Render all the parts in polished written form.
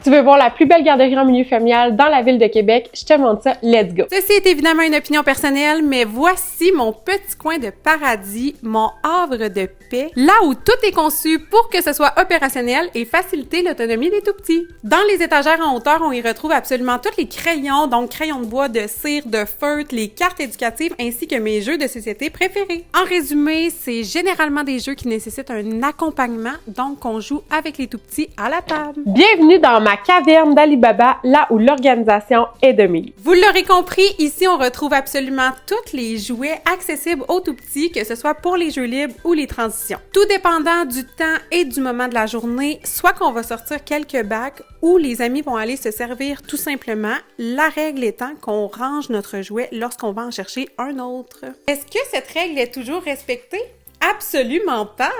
Tu veux voir la plus belle garderie en milieu familial dans la ville de Québec? Je te montre ça, let's go! Ceci est évidemment une opinion personnelle, mais voici mon petit coin de paradis, mon havre de paix, là où tout est conçu pour que ce soit opérationnel et faciliter l'autonomie des tout-petits. Dans les étagères en hauteur, on y retrouve absolument tous les crayons, donc crayons de bois, de cire, de feutre, les cartes éducatives ainsi que mes jeux de société préférés. En résumé, c'est généralement des jeux qui nécessitent un accompagnement, donc on joue avec les tout-petits à la table. Bienvenue dans ma caverne d'Ali Baba, là où l'organisation est de mise. Vous l'aurez compris, ici on retrouve absolument tous les jouets accessibles aux tout-petits, que ce soit pour les jeux libres ou les transitions. Tout dépendant du temps et du moment de la journée, soit qu'on va sortir quelques bacs ou les amis vont aller se servir tout simplement, la règle étant qu'on range notre jouet lorsqu'on va en chercher un autre. Est-ce que cette règle est toujours respectée? Absolument pas!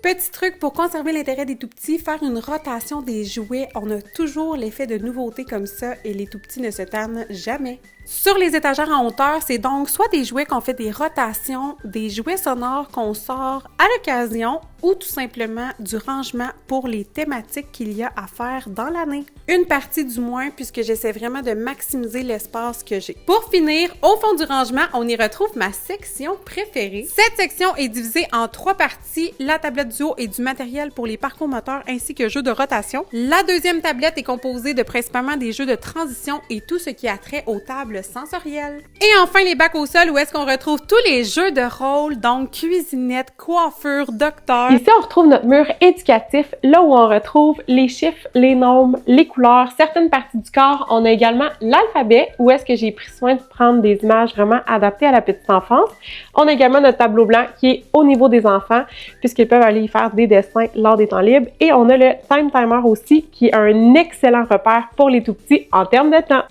Petit truc pour conserver l'intérêt des tout-petits, faire une rotation des jouets. On a toujours l'effet de nouveauté comme ça et les tout-petits ne se tannent jamais. Sur les étagères en hauteur, c'est donc soit des jouets qu'on fait des rotations, des jouets sonores qu'on sort à l'occasion ou tout simplement du rangement pour les thématiques qu'il y a à faire dans l'année. Une partie du moins, puisque j'essaie vraiment de maximiser l'espace que j'ai. Pour finir, au fond du rangement, on y retrouve ma section préférée. Cette section est divisée en 3 parties, la tablette du haut et du matériel pour les parcours moteurs ainsi que jeux de rotation. La deuxième tablette est composée de principalement des jeux de transition et tout ce qui a trait aux tables sensorielles. Et enfin, les bacs au sol où est-ce qu'on retrouve tous les jeux de rôle, donc cuisinette, coiffure, docteur. Ici, on retrouve notre mur éducatif, là où on retrouve les chiffres, les nombres, les couleurs, certaines parties du corps. On a également l'alphabet, où est-ce que j'ai pris soin de prendre des images vraiment adaptées à la petite enfance. On a également notre tableau blanc qui est au niveau des enfants, puisqu'ils peuvent aller y faire des dessins lors des temps libres. Et on a le Time Timer aussi, qui est un excellent repère pour les tout-petits en termes de temps.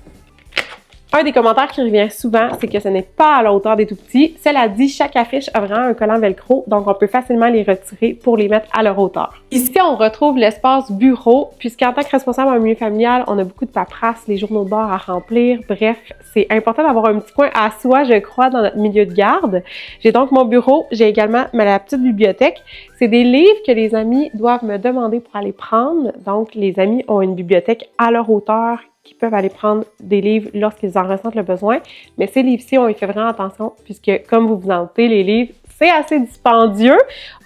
Un des commentaires qui revient souvent, c'est que ce n'est pas à la hauteur des tout-petits. Cela dit, chaque affiche a vraiment un collant velcro, donc on peut facilement les retirer pour les mettre à leur hauteur. Ici, on retrouve l'espace bureau, puisqu'en tant que responsable en milieu familial, on a beaucoup de paperasse, les journaux de bord à remplir. Bref, c'est important d'avoir un petit coin à soi, je crois, dans notre milieu de garde. J'ai donc mon bureau, j'ai également la petite bibliothèque. C'est des livres que les amis doivent me demander pour aller prendre. Donc, les amis ont une bibliothèque à leur hauteur, qui peuvent aller prendre des livres lorsqu'ils en ressentent le besoin. Mais ces livres-ci, on y fait vraiment attention puisque, comme vous vous en doutez, les livres, c'est assez dispendieux.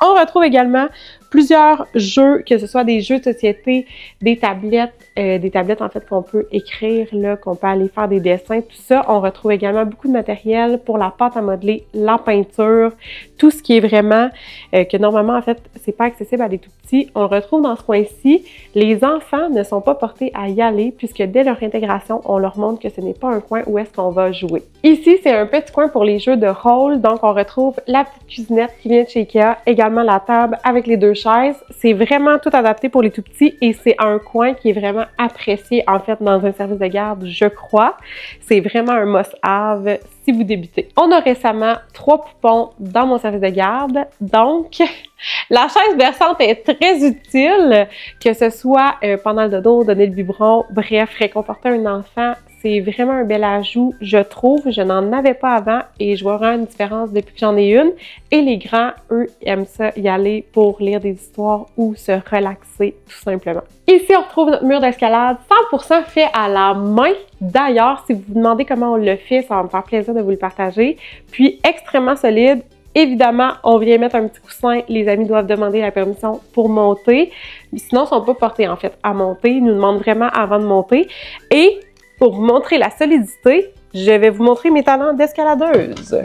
On retrouve également plusieurs jeux, que ce soit des jeux de société, des tablettes en fait qu'on peut écrire, là, qu'on peut aller faire des dessins, tout ça. On retrouve également beaucoup de matériel pour la pâte à modeler, la peinture, tout ce qui est vraiment, que normalement en fait, c'est pas accessible à des tout-petits. On le retrouve dans ce coin-ci. Les enfants ne sont pas portés à y aller puisque dès leur intégration, on leur montre que ce n'est pas un coin où est-ce qu'on va jouer. Ici, c'est un petit coin pour les jeux de rôle, donc on retrouve la petite cuisinette qui vient de chez Ikea, également la table avec les 2 chaises. C'est vraiment tout adapté pour les tout-petits et c'est un coin qui est vraiment apprécié en fait dans un service de garde, je crois. C'est vraiment un must-have si vous débutez. On a récemment 3 poupons dans mon service de garde, donc la chaise berçante est très utile, que ce soit pendant le dodo, donner le biberon, bref, réconforter un enfant. C'est vraiment un bel ajout, je trouve. Je n'en avais pas avant et je vois vraiment une différence depuis que j'en ai une. Et les grands, eux, aiment ça y aller pour lire des histoires ou se relaxer, tout simplement. Ici, on retrouve notre mur d'escalade 100% fait à la main. D'ailleurs, si vous vous demandez comment on le fait, ça va me faire plaisir de vous le partager. Puis, extrêmement solide. Évidemment, on vient mettre un petit coussin. Les amis doivent demander la permission pour monter. Sinon, ils ne sont pas portés, en fait, à monter. Ils nous demandent vraiment avant de monter. Et pour vous montrer la solidité, je vais vous montrer mes talents d'escaladeuse.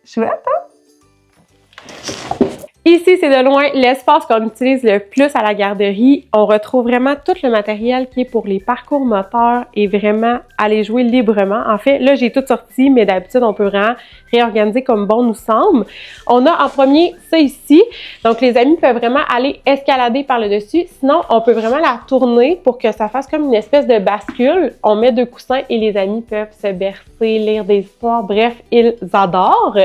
Chouette, hein? Ici, c'est de loin l'espace qu'on utilise le plus à la garderie. On retrouve vraiment tout le matériel qui est pour les parcours moteurs et vraiment aller jouer librement. En fait, là, j'ai tout sorti, mais d'habitude, on peut vraiment réorganiser comme bon nous semble. On a en premier ça ici. Donc, les amis peuvent vraiment aller escalader par le dessus. Sinon, on peut vraiment la tourner pour que ça fasse comme une espèce de bascule. On met 2 coussins et les amis peuvent se bercer, lire des histoires. Bref, ils adorent.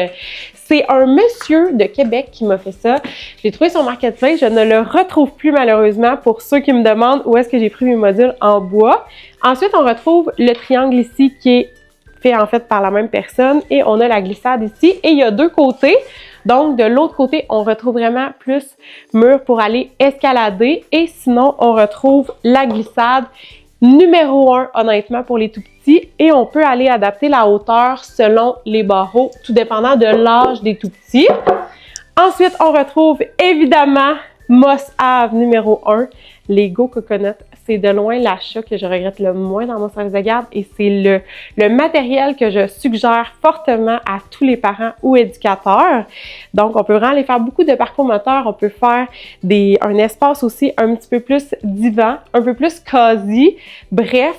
C'est un monsieur de Québec qui m'a fait ça. Je l'ai trouvé sur Marketplace. Je ne le retrouve plus malheureusement pour ceux qui me demandent où est-ce que j'ai pris mes modules en bois. Ensuite, on retrouve le triangle ici qui est fait en fait par la même personne et on a la glissade ici et il y a 2 côtés. Donc, de l'autre côté, on retrouve vraiment plus mur pour aller escalader. Et sinon, on retrouve la glissade numéro 1, honnêtement, pour les tout petits. Et on peut aller adapter la hauteur selon les barreaux, tout dépendant de l'âge des tout petits. Ensuite, on retrouve évidemment must-have numéro 1, les Go Coconut. C'est de loin l'achat que je regrette le moins dans mon service de garde et c'est le matériel que je suggère fortement à tous les parents ou éducateurs. Donc, on peut vraiment aller faire beaucoup de parcours moteurs. On peut faire un espace aussi un petit peu plus divan, un peu plus cosy. Bref,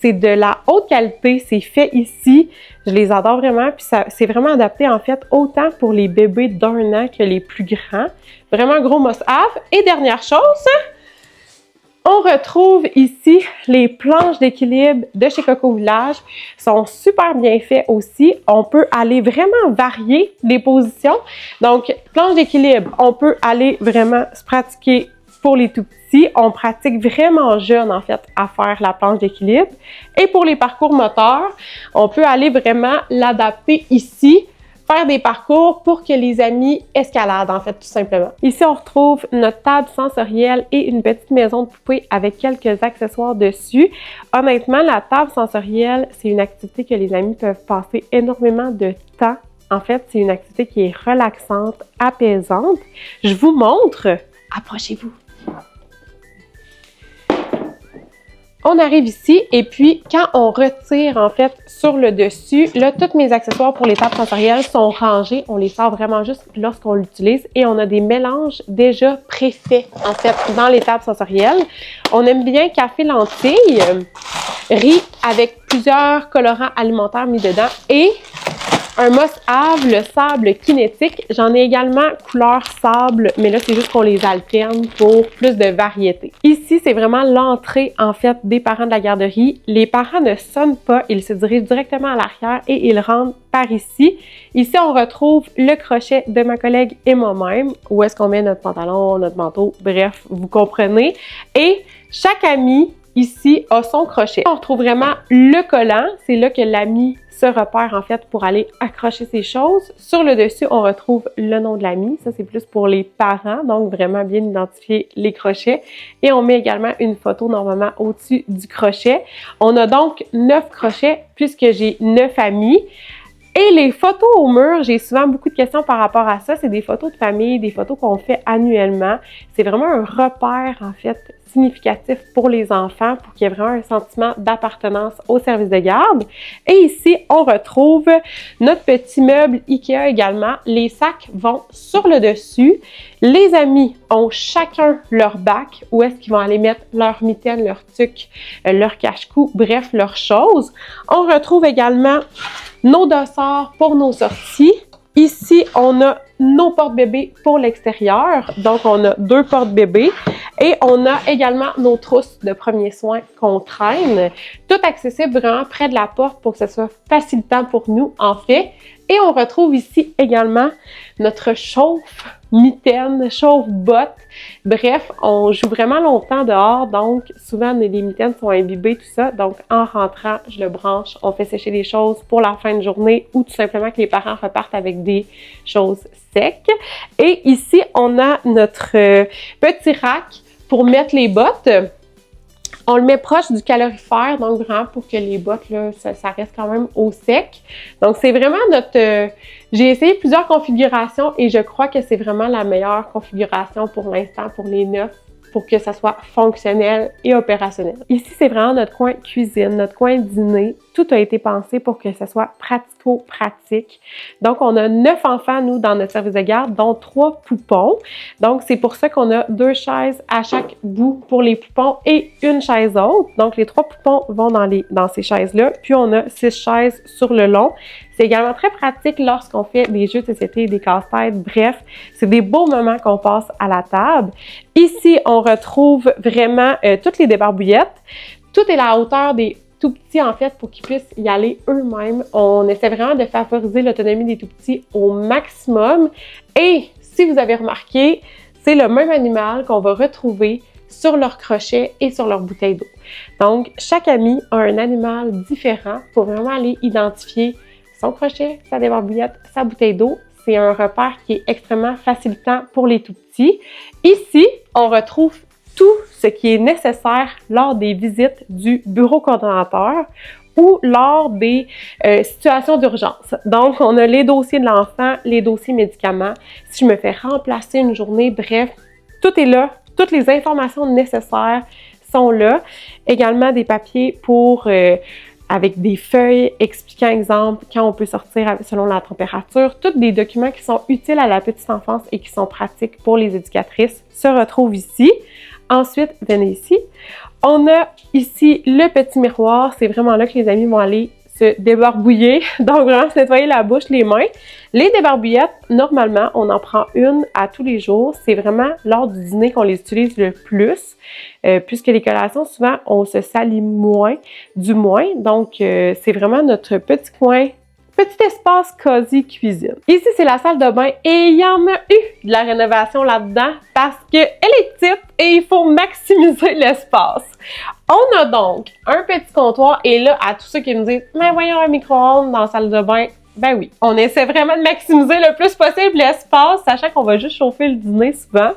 c'est de la haute qualité, c'est fait ici. Je les adore vraiment, puis c'est vraiment adapté en fait autant pour les bébés d'1 an que les plus grands. Vraiment gros must-have. Et dernière chose, on retrouve ici les planches d'équilibre de chez Coco Village. Sont super bien faits aussi. On peut aller vraiment varier les positions. Donc, planche d'équilibre, on peut aller vraiment se pratiquer pour les tout petits. On pratique vraiment jeune, en fait, à faire la planche d'équilibre. Et pour les parcours moteurs, on peut aller vraiment l'adapter ici, faire des parcours pour que les amis escaladent, en fait, tout simplement. Ici, on retrouve notre table sensorielle et une petite maison de poupée avec quelques accessoires dessus. Honnêtement, la table sensorielle, c'est une activité que les amis peuvent passer énormément de temps. En fait, c'est une activité qui est relaxante, apaisante. Je vous montre. Approchez-vous. On arrive ici et puis quand on retire en fait sur le dessus, là, tous mes accessoires pour les tables sensorielles sont rangés. On les sort vraiment juste lorsqu'on l'utilise et on a des mélanges déjà préfaits en fait dans les tables sensorielles. On aime bien café lentille, riz avec plusieurs colorants alimentaires mis dedans et un must-have, le sable kinétique. J'en ai également couleur sable, mais là, c'est juste qu'on les alterne pour plus de variété. Ici, c'est vraiment l'entrée, en fait, des parents de la garderie. Les parents ne sonnent pas, ils se dirigent directement à l'arrière et ils rentrent par ici. Ici, on retrouve le crochet de ma collègue et moi-même, où est-ce qu'on met notre pantalon, notre manteau, bref, vous comprenez. Et chaque ami ici a son crochet. On retrouve vraiment le collant, c'est là que l'ami se repère en fait pour aller accrocher ses choses. Sur le dessus, on retrouve le nom de l'ami, ça c'est plus pour les parents, donc vraiment bien identifier les crochets. Et on met également une photo normalement au-dessus du crochet. On a donc 9 crochets puisque j'ai 9 amis. Et les photos au mur, j'ai souvent beaucoup de questions par rapport à ça. C'est des photos de famille, des photos qu'on fait annuellement. C'est vraiment un repère, en fait, significatif pour les enfants, pour qu'il y ait vraiment un sentiment d'appartenance au service de garde. Et ici, on retrouve notre petit meuble Ikea également. Les sacs vont sur le dessus. Les amis ont chacun leur bac, où est-ce qu'ils vont aller mettre leur mitaine, leur tuque, leur cache-cou, bref, leurs choses. On retrouve également nos dossards pour nos sorties. Ici, on a nos porte-bébés pour l'extérieur. Donc, on a 2 porte-bébés. Et on a également nos trousses de premiers soins qu'on traîne. Tout accessible vraiment près de la porte pour que ce soit facilitant pour nous, en fait. Et on retrouve ici également notre chauffe-mitaine, chauffe-botte. Bref, on joue vraiment longtemps dehors, donc souvent les mitaines sont imbibées, tout ça. Donc en rentrant, je le branche, on fait sécher les choses pour la fin de journée ou tout simplement que les parents repartent avec des choses secs. Et ici, on a notre petit rack pour mettre les bottes. On le met proche du calorifère, donc vraiment pour que les bottes, là, ça reste quand même au sec. Donc, c'est vraiment notre... J'ai essayé plusieurs configurations et je crois que c'est vraiment la meilleure configuration pour l'instant pour les 9 pour que ça soit fonctionnel et opérationnel. Ici, c'est vraiment notre coin cuisine, notre coin dîner. Tout a été pensé pour que ça soit pratico-pratique. Donc, on a 9 enfants, nous, dans notre service de garde, dont 3 poupons. Donc, c'est pour ça qu'on a 2 chaises à chaque bout pour les poupons et une chaise haute. Donc, les 3 poupons vont dans ces chaises-là. Puis, on a 6 chaises sur le long. C'est également très pratique lorsqu'on fait des jeux de société, des casse-têtes, bref, c'est des beaux moments qu'on passe à la table. Ici, on retrouve vraiment toutes les débarbouillettes. Tout est à la hauteur des tout petits, en fait, pour qu'ils puissent y aller eux-mêmes. On essaie vraiment de favoriser l'autonomie des tout petits au maximum. Et si vous avez remarqué, c'est le même animal qu'on va retrouver sur leur crochet et sur leur bouteille d'eau. Donc, chaque ami a un animal différent pour vraiment aller identifier son crochet, sa débarbouillette, sa bouteille d'eau. c'est un repère qui est extrêmement facilitant pour les tout-petits. Ici, on retrouve tout ce qui est nécessaire lors des visites du bureau coordonnateur ou lors des situations d'urgence. Donc, on a les dossiers de l'enfant, les dossiers médicaments. Si je me fais remplacer une journée, bref, tout est là. Toutes les informations nécessaires sont là. Également des papiers pour avec des feuilles expliquant, exemple, quand on peut sortir selon la température. Tous des documents qui sont utiles à la petite enfance et qui sont pratiques pour les éducatrices se retrouvent ici. Ensuite, venez ici. On a ici le petit miroir. C'est vraiment là que les amis vont aller se débarbouiller. Donc, vraiment se nettoyer la bouche, les mains. Les débarbouillettes, normalement, on en prend une à tous les jours. C'est vraiment lors du dîner qu'on les utilise le plus. Puisque les collations, souvent, on se salit moins, du moins. Donc, c'est vraiment notre petit coin, petit espace cosy cuisine. Ici, c'est la salle de bain et il y en a eu de la rénovation là-dedans parce qu'elle est petite et il faut maximiser l'espace. On a donc un petit comptoir et là, à tous ceux qui me disent « Mais voyons un micro-ondes dans la salle de bain », ben oui, on essaie vraiment de maximiser le plus possible l'espace, sachant qu'on va juste chauffer le dîner souvent.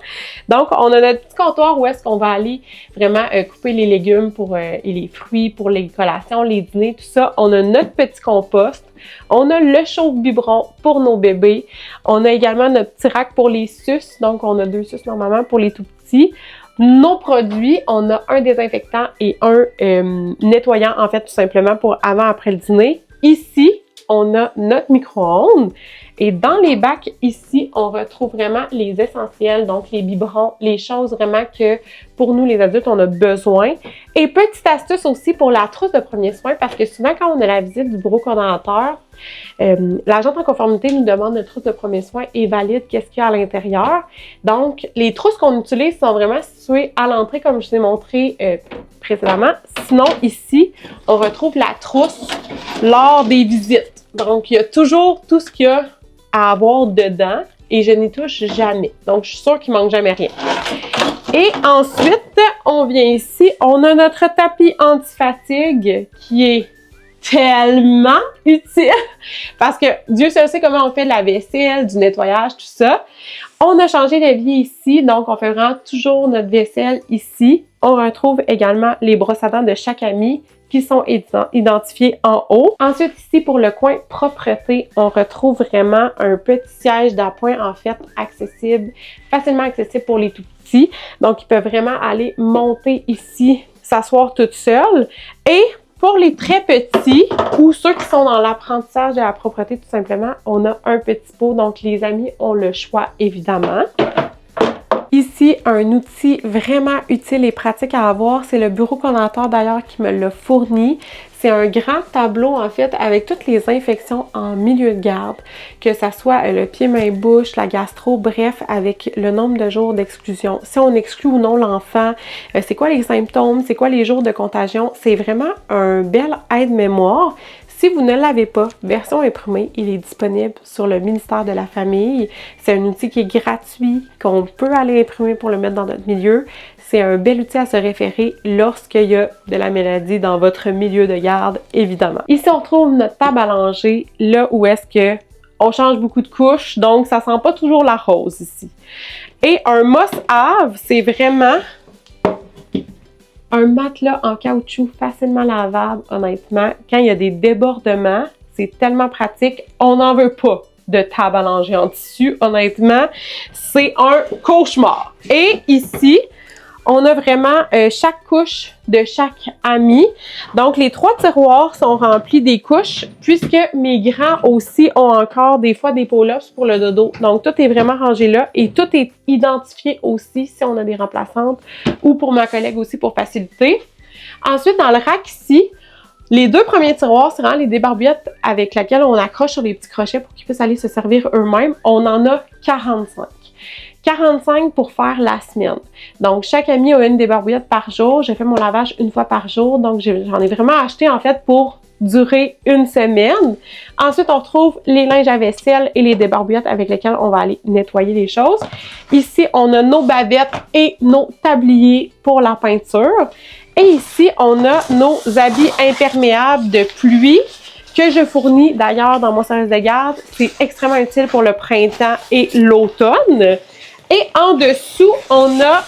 Donc, on a notre petit comptoir où est-ce qu'on va aller vraiment couper les légumes pour, et les fruits pour les collations, les dîners, tout ça. On a notre petit compost. On a le chauffe-biberon pour nos bébés. On a également notre petit rack pour les suces. Donc, on a 2 suces normalement pour les tout-petits. Nos produits, on a un désinfectant et un nettoyant, en fait, tout simplement pour avant-après le dîner. Ici, on a notre micro-ondes et dans les bacs ici, on retrouve vraiment les essentiels, donc les biberons, les choses vraiment que pour nous les adultes, on a besoin. Et petite astuce aussi pour la trousse de premiers soins parce que souvent quand on a la visite du bureau coordonnateur, l'agent en conformité nous demande une trousse de premiers soins et valide qu'est-ce qu'il y a à l'intérieur. Donc, les trousses qu'on utilise sont vraiment situées à l'entrée comme je vous ai montré précédemment. Sinon, ici, on retrouve la trousse lors des visites. Donc, il y a toujours tout ce qu'il y a à avoir dedans et je n'y touche jamais. Donc, je suis sûre qu'il manque jamais rien. Et ensuite, on vient ici, on a notre tapis anti-fatigue qui est tellement utile parce que Dieu seul sait comment on fait de la vaisselle, du nettoyage, tout ça. On a changé d'évier ici, donc on fait vraiment toujours notre vaisselle ici. On retrouve également les brosses à dents de chaque ami qui sont identifiés en haut. Ensuite, ici, pour le coin propreté, on retrouve vraiment un petit siège d'appoint, en fait, accessible, facilement accessible pour les tout-petits. Donc, ils peuvent vraiment aller monter ici, s'asseoir toute seule. Et pour les très petits ou ceux qui sont dans l'apprentissage de la propreté, tout simplement, on a un petit pot. Donc, les amis ont le choix, évidemment. Ici, un outil vraiment utile et pratique à avoir, c'est le bureau coordonnateur d'ailleurs qui me l'a fourni. C'est un grand tableau en fait avec toutes les infections en milieu de garde, que ça soit le pied-main-bouche, la gastro, bref, avec le nombre de jours d'exclusion. Si on exclut ou non l'enfant, c'est quoi les symptômes, c'est quoi les jours de contagion. C'est vraiment un bel aide-mémoire. Si vous ne l'avez pas, version imprimée, il est disponible sur le ministère de la Famille. C'est un outil qui est gratuit, qu'on peut aller imprimer pour le mettre dans notre milieu. C'est un bel outil à se référer lorsqu'il y a de la maladie dans votre milieu de garde, évidemment. Ici, on trouve notre table à langer, là où est-ce que on change beaucoup de couches, donc ça sent pas toujours la rose ici. Et un must-have, c'est vraiment un matelas en caoutchouc facilement lavable, honnêtement. Quand il y a des débordements, c'est tellement pratique. On n'en veut pas de table à langer en tissu, honnêtement. C'est un cauchemar. Et ici, on a vraiment chaque couche de chaque ami. Donc, les 3 tiroirs sont remplis des couches puisque mes grands aussi ont encore des fois des pull-ups pour le dodo. Donc, tout est vraiment rangé là et tout est identifié aussi si on a des remplaçantes ou pour ma collègue aussi pour faciliter. Ensuite, dans le rack ici, les 2 premiers tiroirs, c'est vraiment les débarbouillettes avec lesquelles on accroche sur les petits crochets pour qu'ils puissent aller se servir eux-mêmes. On en a 45. 45 pour faire la semaine. Donc, chaque ami a une débarbouillette par jour. J'ai fait mon lavage une fois par jour. Donc, j'en ai vraiment acheté, en fait, pour durer une semaine. Ensuite, on retrouve les linges à vaisselle et les débarbouillettes avec lesquelles on va aller nettoyer les choses. Ici, on a nos bavettes et nos tabliers pour la peinture. Et ici, on a nos habits imperméables de pluie que je fournis d'ailleurs dans mon service de garde. C'est extrêmement utile pour le printemps et l'automne. Et en dessous, on a...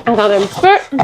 Attendez un petit peu.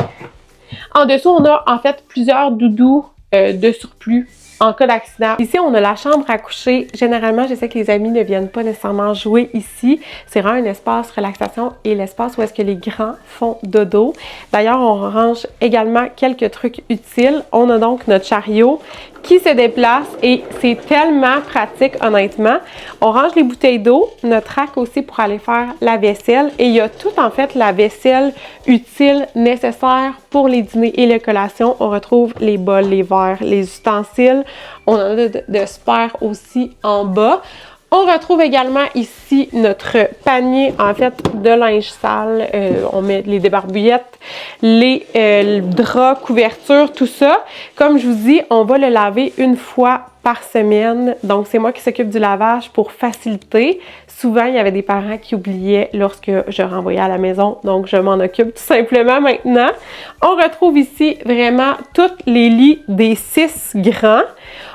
En dessous, on a en fait plusieurs doudous de surplus en cas d'accident. Ici, on a la chambre à coucher. Généralement, je sais que les amis ne viennent pas nécessairement jouer ici. C'est vraiment un espace relaxation et l'espace où est-ce que les grands font dodo. D'ailleurs, on range également quelques trucs utiles. On a donc notre chariot qui se déplace et c'est tellement pratique, honnêtement. On range les bouteilles d'eau, notre rack aussi pour aller faire la vaisselle et il y a tout en fait la vaisselle utile nécessaire pour les dîners et les collations. On retrouve les bols, les verres, les ustensiles. On en a de spares aussi en bas. On retrouve également ici notre panier, en fait, de linge sale. On met les débarbouillettes, les draps, couvertures, tout ça. Comme je vous dis, on va le laver une fois par semaine. Donc, c'est moi qui s'occupe du lavage pour faciliter. Souvent, il y avait des parents qui oubliaient lorsque je renvoyais à la maison. Donc, je m'en occupe tout simplement maintenant. On retrouve ici vraiment tous les lits des 6 grands.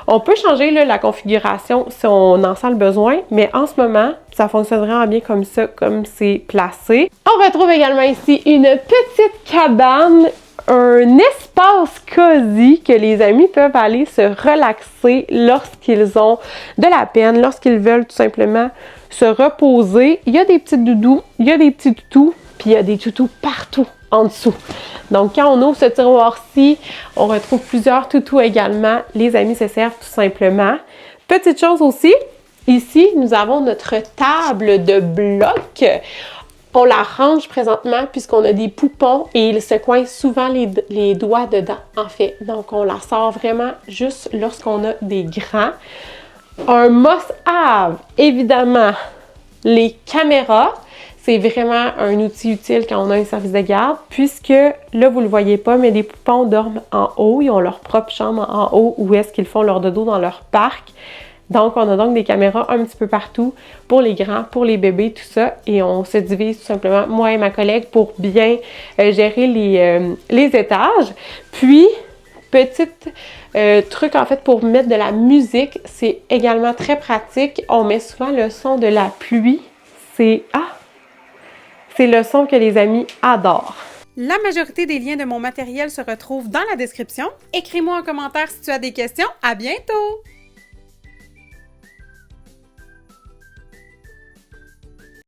On peut changer là, la configuration si on en sent le besoin, mais en ce moment, ça fonctionne vraiment bien comme ça, comme c'est placé. On retrouve également ici une petite cabane, un espace cosy que les amis peuvent aller se relaxer lorsqu'ils ont de la peine, lorsqu'ils veulent tout simplement se reposer. Il y a des petits doudous, il y a des petits toutous, puis il y a des toutous partout en dessous. Donc, quand on ouvre ce tiroir-ci, on retrouve plusieurs toutous également. Les amis se servent tout simplement. Petite chose aussi, ici, nous avons notre table de bloc. On la range présentement puisqu'on a des poupons et ils se coincent souvent les doigts dedans, en fait. Donc, on la sort vraiment juste lorsqu'on a des grands. Un must-have, évidemment, les caméras. C'est vraiment un outil utile quand on a un service de garde, puisque là, vous ne le voyez pas, mais les poupons dorment en haut. Ils ont leur propre chambre en haut où est-ce qu'ils font leur dodo dans leur parc. Donc, on a donc des caméras un petit peu partout pour les grands, pour les bébés, tout ça. Et on se divise tout simplement, moi et ma collègue, pour bien gérer les étages. Puis, petit truc en fait pour mettre de la musique, c'est également très pratique. On met souvent le son de la pluie. C'est le son que les amis adorent. La majorité des liens de mon matériel se retrouvent dans la description. Écris-moi en commentaire si tu as des questions. À bientôt!